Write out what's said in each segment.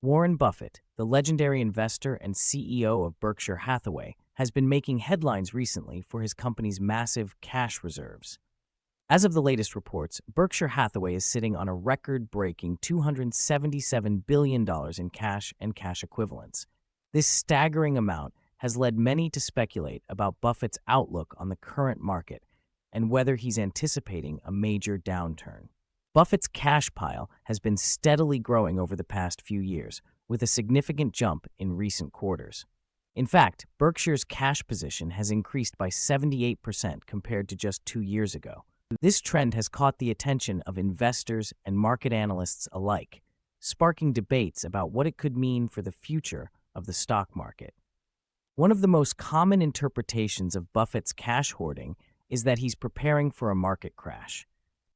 Warren Buffett, the legendary investor and CEO of Berkshire Hathaway, has been making headlines recently for his company's massive cash reserves. As of the latest reports, Berkshire Hathaway is sitting on a record-breaking $277 billion in cash and cash equivalents. This staggering amount has led many to speculate about Buffett's outlook on the current market and whether he's anticipating a major downturn. Buffett's cash pile has been steadily growing over the past few years, with a significant jump in recent quarters. In fact, Berkshire's cash position has increased by 78% compared to just 2 years ago. This trend has caught the attention of investors and market analysts alike, sparking debates about what it could mean for the future of the stock market. One of the most common interpretations of Buffett's cash hoarding is that he's preparing for a market crash.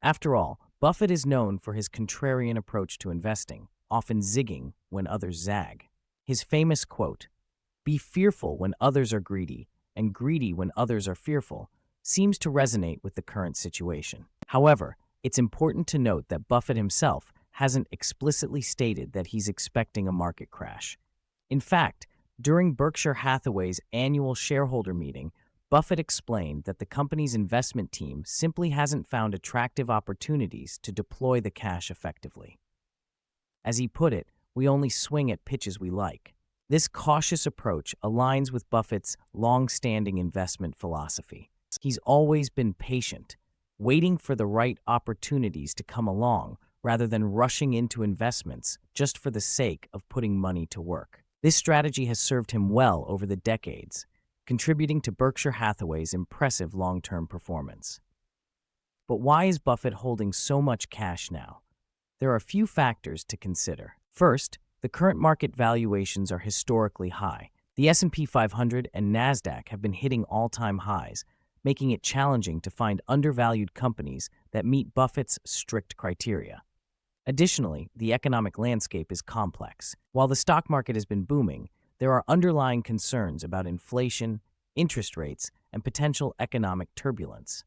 After all, Buffett is known for his contrarian approach to investing, often zigging when others zag. His famous quote, "Be fearful when others are greedy, and greedy when others are fearful," seems to resonate with the current situation. However, it's important to note that Buffett himself hasn't explicitly stated that he's expecting a market crash. In fact, during Berkshire Hathaway's annual shareholder meeting, Buffett explained that the company's investment team simply hasn't found attractive opportunities to deploy the cash effectively. As he put it, "We only swing at pitches we like." This cautious approach aligns with Buffett's long-standing investment philosophy. He's always been patient, waiting for the right opportunities to come along rather than rushing into investments just for the sake of putting money to work. This strategy has served him well over the decades, contributing to Berkshire Hathaway's impressive long-term performance. But why is Buffett holding so much cash now? There are a few factors to consider. First, the current market valuations are historically high. The S&P 500 and NASDAQ have been hitting all-time highs, making it challenging to find undervalued companies that meet Buffett's strict criteria. Additionally, the economic landscape is complex. While the stock market has been booming, there are underlying concerns about inflation, interest rates, and potential economic turbulence.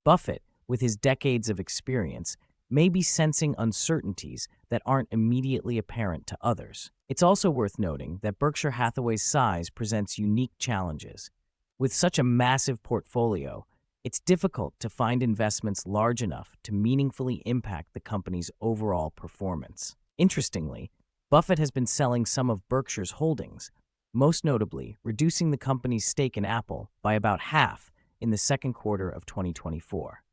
Buffett, with his decades of experience, may be sensing uncertainties that aren't immediately apparent to others. It's also worth noting that Berkshire Hathaway's size presents unique challenges. With such a massive portfolio, it's difficult to find investments large enough to meaningfully impact the company's overall performance. Interestingly, Buffett has been selling some of Berkshire's holdings, most notably reducing the company's stake in Apple by about half in the second quarter of 2024.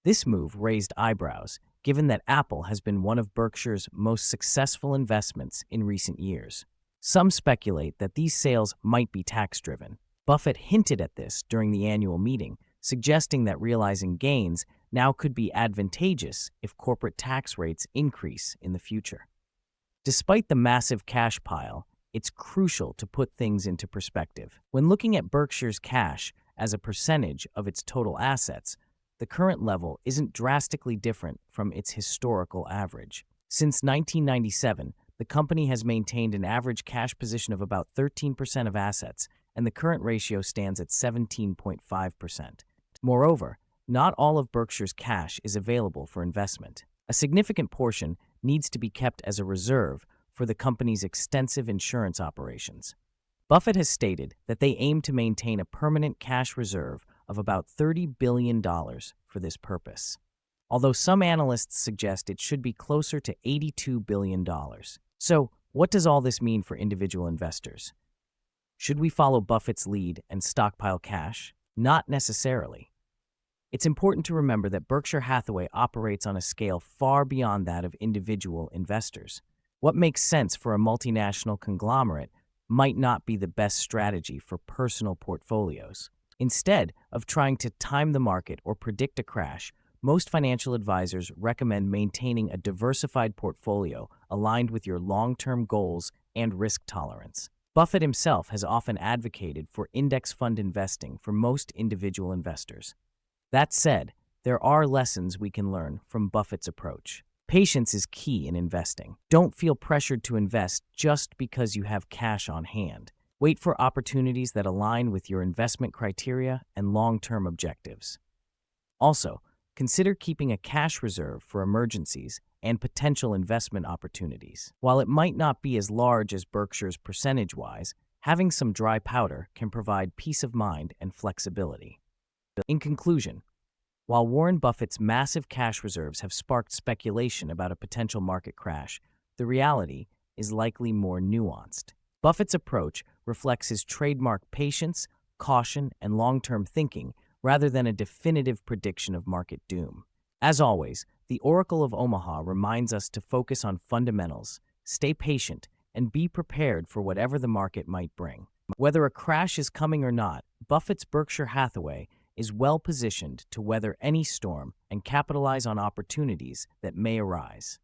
This move raised eyebrows, given that Apple has been one of Berkshire's most successful investments in recent years. Some speculate that these sales might be tax-driven. Buffett hinted at this during the annual meeting, suggesting that realizing gains now could be advantageous if corporate tax rates increase in the future. Despite the massive cash pile, it's crucial to put things into perspective. When looking at Berkshire's cash as a percentage of its total assets, the current level isn't drastically different from its historical average. Since 1997, the company has maintained an average cash position of about 13% of assets, and the current ratio stands at 17.5%. Moreover, not all of Berkshire's cash is available for investment. A significant portion needs to be kept as a reserve for the company's extensive insurance operations. Buffett has stated that they aim to maintain a permanent cash reserve of about $30 billion for this purpose, although some analysts suggest it should be closer to $82 billion. So, what does all this mean for individual investors? Should we follow Buffett's lead and stockpile cash? Not necessarily. It's important to remember that Berkshire Hathaway operates on a scale far beyond that of individual investors. What makes sense for a multinational conglomerate might not be the best strategy for personal portfolios. Instead of trying to time the market or predict a crash, most financial advisors recommend maintaining a diversified portfolio aligned with your long-term goals and risk tolerance. Buffett himself has often advocated for index fund investing for most individual investors. That said, there are lessons we can learn from Buffett's approach. Patience is key in investing. Don't feel pressured to invest just because you have cash on hand. Wait for opportunities that align with your investment criteria and long-term objectives. Also, consider keeping a cash reserve for emergencies and potential investment opportunities. While it might not be as large as Berkshire's percentage-wise, having some dry powder can provide peace of mind and flexibility. In conclusion, while Warren Buffett's massive cash reserves have sparked speculation about a potential market crash, the reality is likely more nuanced. Buffett's approach reflects his trademark patience, caution, and long-term thinking rather than a definitive prediction of market doom. As always, the Oracle of Omaha reminds us to focus on fundamentals, stay patient, and be prepared for whatever the market might bring. Whether a crash is coming or not, Buffett's Berkshire Hathaway is well positioned to weather any storm and capitalize on opportunities that may arise.